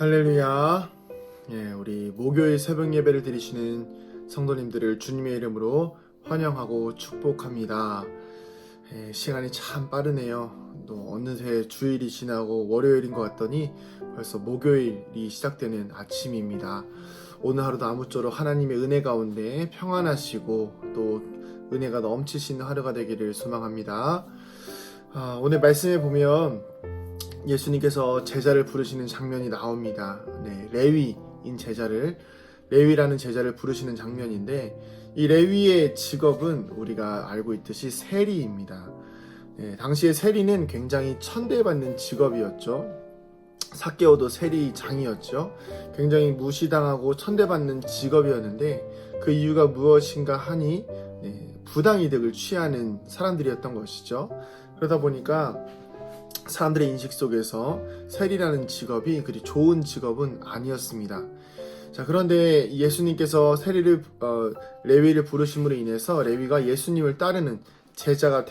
할렐루야. 우리 목요일 새벽 예배를 드리시는 성도님들을 주님의 이름으로 환영하고 축복합니다. 시간이 참 빠르네요. 또 어느새 주일이 지나고 월요일인 것 같더니 벌써 목요일이 시작되는 아침입니다. 오늘 하루도 아무쪼록 하나님의 은혜 가운데 평안하시고 또 은혜가 넘치시는 하루가 되기를 소망합니다. 오늘 말씀에 보면 예수님께서 제자를 부르시는 장면이 나옵니다. 레위라는 제자를 부르시는 장면인데, 이 레위의 직업은 우리가 알고 있듯이 세리입니다. 당시에 세리는 굉장히 천대받는 직업이었죠. 삭개오도 세리장이었죠. 굉장히 무시당하고 천대받는 직업이었는데, 그 이유가 무엇인가 하니 부당이득을 취하는 사람들이었던 것이죠. 그러다 보니까 사람들의 인식 속에서 세리라는 직업이 그리 좋은 직업은 아니었습니다. 자, 그런데 예수님께서 레위를 부르심으로 인해서 레위가 예수님을 따르는 제자가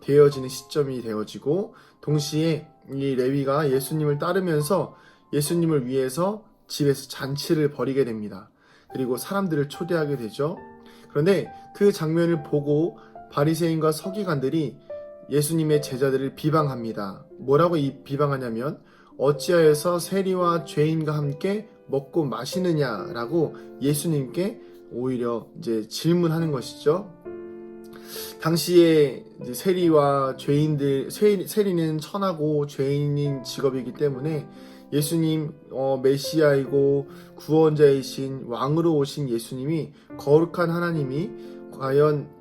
되어지는 시점이 되어지고, 동시에 이 레위가 예수님을 따르면서 예수님을 위해서 집에서 잔치를 벌이게 됩니다. 그리고 사람들을 초대하게 되죠. 그런데 그 장면을 보고 바리새인과 서기관들이 예수님의 제자들을 비방합니다. 뭐라고 비방하냐면, 어찌하여서 세리와 죄인과 함께 먹고 마시느냐라고 예수님께 오히려 이제 질문하는 것이죠. 당시에 이제 세리는 천하고 죄인인 직업이기 때문에 예수님 메시아이고 구원자이신 왕으로 오신 예수님이, 거룩한 하나님이 과연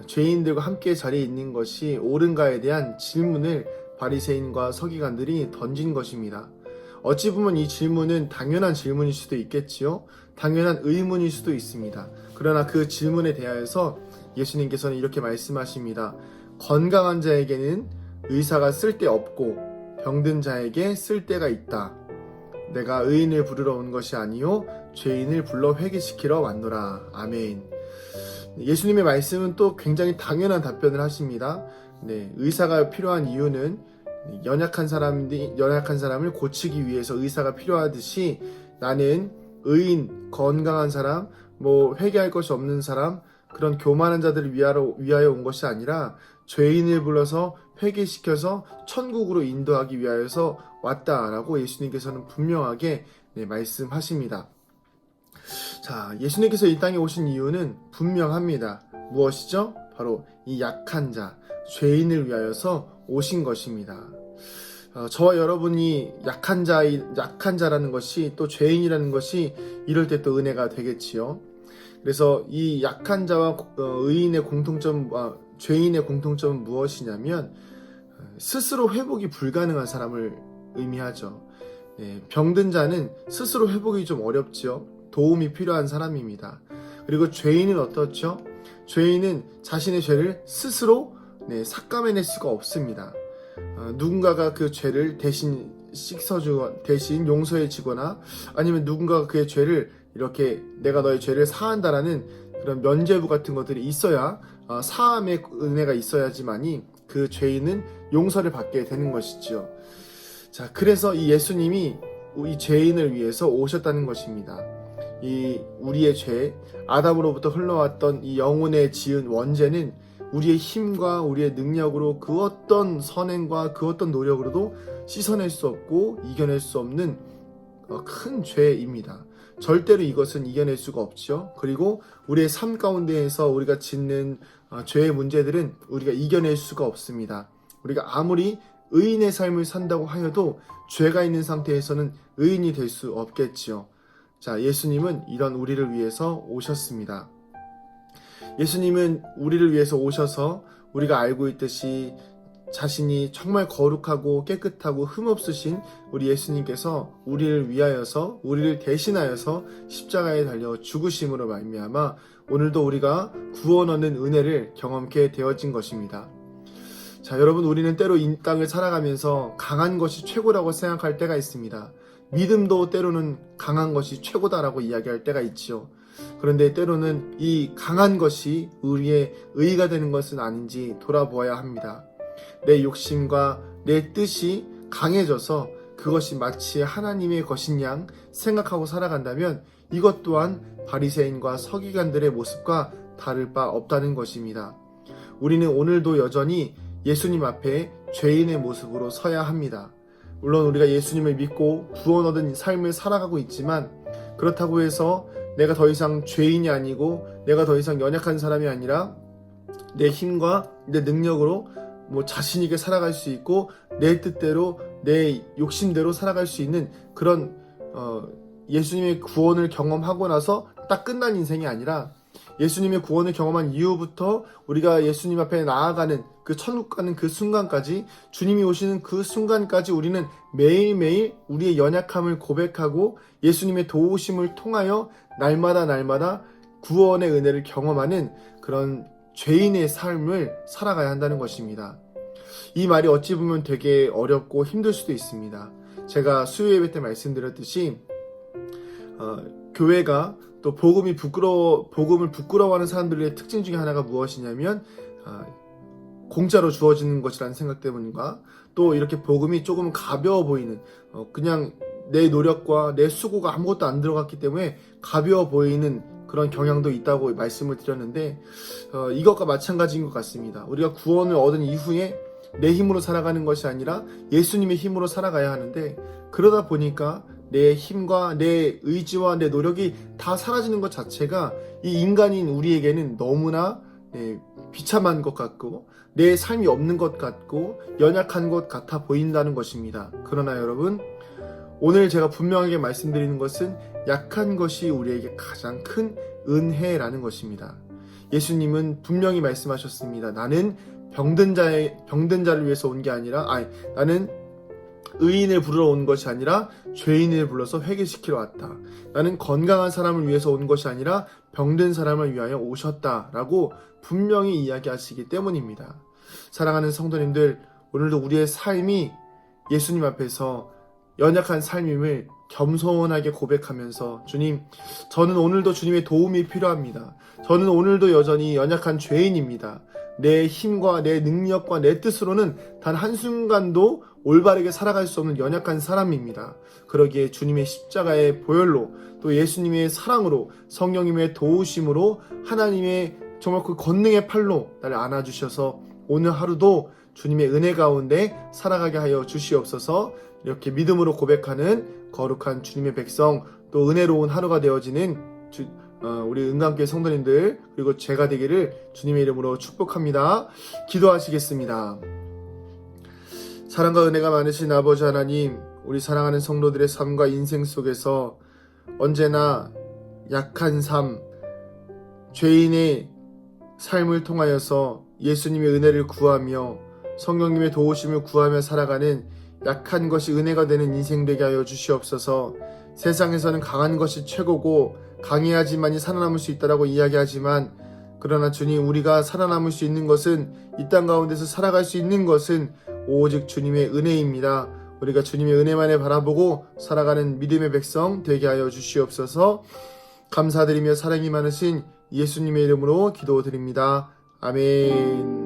죄인들과 함께 자리에 있는 것이 옳은가에 대한 질문을 바리새인과 서기관들이 던진 것입니다. 어찌 보면 이 질문은 당연한 질문일 수도 있겠지요. 당연한 의문일 수도 있습니다. 그러나 그 질문에 대하여서 예수님께서는 이렇게 말씀하십니다. 건강한 자에게는 의사가 쓸데없고 병든 자에게 쓸데가 있다. 내가 의인을 부르러 온 것이 아니요 죄인을 불러 회개시키러 왔노라. 아멘. 예수님의 말씀은 또 굉장히 당연한 답변을 하십니다. 의사가 필요한 이유는 연약한 사람을 고치기 위해서 의사가 필요하듯이, 나는 의인, 건강한 사람, 회개할 것이 없는 사람, 그런 교만한 자들을 위하여 온 것이 아니라 죄인을 불러서 회개시켜서 천국으로 인도하기 위하여서 왔다라고 예수님께서는 분명하게 말씀하십니다. 자, 예수님께서 이 땅에 오신 이유는 분명합니다. 무엇이죠? 바로 이 약한 자, 죄인을 위하여서 오신 것입니다. 저와 여러분이 약한 자라는 것이, 또 죄인이라는 것이 이럴 때 또 은혜가 되겠지요. 그래서 이 약한 자와 죄인의 공통점은 무엇이냐면, 스스로 회복이 불가능한 사람을 의미하죠. 병든 자는 스스로 회복이 좀 어렵죠. 도움이 필요한 사람입니다. 그리고 죄인은 어떻죠? 죄인은 자신의 죄를 스스로 삭감해낼 수가 없습니다. 누군가가 그 죄를 대신 용서해 주거나, 아니면 누군가가 그의 죄를 이렇게 내가 너의 죄를 사한다라는 그런 면죄부 같은 것들이 있어야, 사함의 은혜가 있어야지만이 그 죄인은 용서를 받게 되는 것이죠. 자, 그래서 이 예수님이 이 죄인을 위해서 오셨다는 것입니다. 이 우리의 죄, 아담으로부터 흘러왔던 이 영혼에 지은 원죄는 우리의 힘과 우리의 능력으로 그 어떤 선행과 그 어떤 노력으로도 씻어낼 수 없고 이겨낼 수 없는 큰 죄입니다. 절대로 이것은 이겨낼 수가 없죠. 그리고 우리의 삶 가운데에서 우리가 짓는 죄의 문제들은 우리가 이겨낼 수가 없습니다. 우리가 아무리 의인의 삶을 산다고 하여도 죄가 있는 상태에서는 의인이 될 수 없겠지요. 자, 예수님은 이런 우리를 위해서 오셨습니다. 예수님은 우리를 위해서 오셔서, 우리가 알고 있듯이 자신이 정말 거룩하고 깨끗하고 흠없으신 우리 예수님께서 우리를 대신하여서 십자가에 달려 죽으심으로 말미암아 오늘도 우리가 구원 얻는 은혜를 경험케 되어진 것입니다. 자, 여러분, 우리는 때로 이 땅을 살아가면서 강한 것이 최고라고 생각할 때가 있습니다. 믿음도 때로는 강한 것이 최고다라고 이야기할 때가 있지요. 그런데 때로는 이 강한 것이 우리의 의의가 되는 것은 아닌지 돌아보아야 합니다. 내 욕심과 내 뜻이 강해져서 그것이 마치 하나님의 것인 양 생각하고 살아간다면 이것 또한 바리새인과 서기관들의 모습과 다를 바 없다는 것입니다. 우리는 오늘도 여전히 예수님 앞에 죄인의 모습으로 서야 합니다. 물론 우리가 예수님을 믿고 구원 얻은 삶을 살아가고 있지만 그렇다고 해서 내가 더 이상 죄인이 아니고 내가 더 이상 연약한 사람이 아니라 내 힘과 내 능력으로 자신 있게 살아갈 수 있고 내 뜻대로 내 욕심대로 살아갈 수 있는 그런 예수님의 구원을 경험하고 나서 딱 끝난 인생이 아니라 예수님의 구원을 경험한 이후부터 우리가 예수님 앞에 나아가는 그 천국 가는 그 순간까지 주님이 오시는 그 순간까지 우리는 매일매일 우리의 연약함을 고백하고 예수님의 도우심을 통하여 날마다 구원의 은혜를 경험하는 그런 죄인의 삶을 살아가야 한다는 것입니다. 이 말이 어찌 보면 되게 어렵고 힘들 수도 있습니다. 제가 수요 예배 때 말씀드렸듯이 교회가 또 복음을 부끄러워하는 사람들의 특징 중에 하나가 무엇이냐면 공짜로 주어지는 것이라는 생각 때문인가, 또 이렇게 복음이 조금 가벼워 보이는 그냥 내 노력과 내 수고가 아무것도 안 들어갔기 때문에 가벼워 보이는 그런 경향도 있다고 말씀을 드렸는데 이것과 마찬가지인 것 같습니다. 우리가 구원을 얻은 이후에 내 힘으로 살아가는 것이 아니라 예수님의 힘으로 살아가야 하는데 그러다 보니까 내 힘과 내 의지와 내 노력이 다 사라지는 것 자체가 이 인간인 우리에게는 너무나 비참한 것 같고 내 삶이 없는 것 같고 연약한 것 같아 보인다는 것입니다. 그러나 여러분, 오늘 제가 분명하게 말씀드리는 것은 약한 것이 우리에게 가장 큰 은혜라는 것입니다. 예수님은 분명히 말씀하셨습니다. 나는 병든 자를 위해서 온 게 아니라 나는 의인을 부르러 온 것이 아니라 죄인을 불러서 회개시키러 왔다. 나는 건강한 사람을 위해서 온 것이 아니라 병든 사람을 위하여 오셨다라고 분명히 이야기하시기 때문입니다. 사랑하는 성도님들, 오늘도 우리의 삶이 예수님 앞에서 연약한 삶임을 겸손하게 고백하면서 주님, 저는 오늘도 주님의 도움이 필요합니다. 저는 오늘도 여전히 연약한 죄인입니다. 내 힘과 내 능력과 내 뜻으로는 단 한순간도 올바르게 살아갈 수 없는 연약한 사람입니다. 그러기에 주님의 십자가의 보혈로 또 예수님의 사랑으로 성령님의 도우심으로 하나님의 정말 그 권능의 팔로 나를 안아주셔서 오늘 하루도 주님의 은혜 가운데 살아가게 하여 주시옵소서. 이렇게 믿음으로 고백하는 거룩한 주님의 백성, 또 은혜로운 하루가 되어지는 우리 은강교회 성도님들 그리고 제가 되기를 주님의 이름으로 축복합니다. 기도하시겠습니다. 사랑과 은혜가 많으신 아버지 하나님, 우리 사랑하는 성도들의 삶과 인생 속에서 언제나 약한 삶, 죄인의 삶을 통하여서 예수님의 은혜를 구하며 성령님의 도우심을 구하며 살아가는 약한 것이 은혜가 되는 인생 되게 하여 주시옵소서. 세상에서는 강한 것이 최고고 강해야지만이 살아남을 수 있다라고 이야기하지만 그러나 주님, 우리가 살아남을 수 있는 것은, 이 땅 가운데서 살아갈 수 있는 것은 오직 주님의 은혜입니다. 우리가 주님의 은혜만을 바라보고 살아가는 믿음의 백성 되게 하여 주시옵소서. 감사드리며 사랑이 많으신 예수님의 이름으로 기도드립니다. 아멘.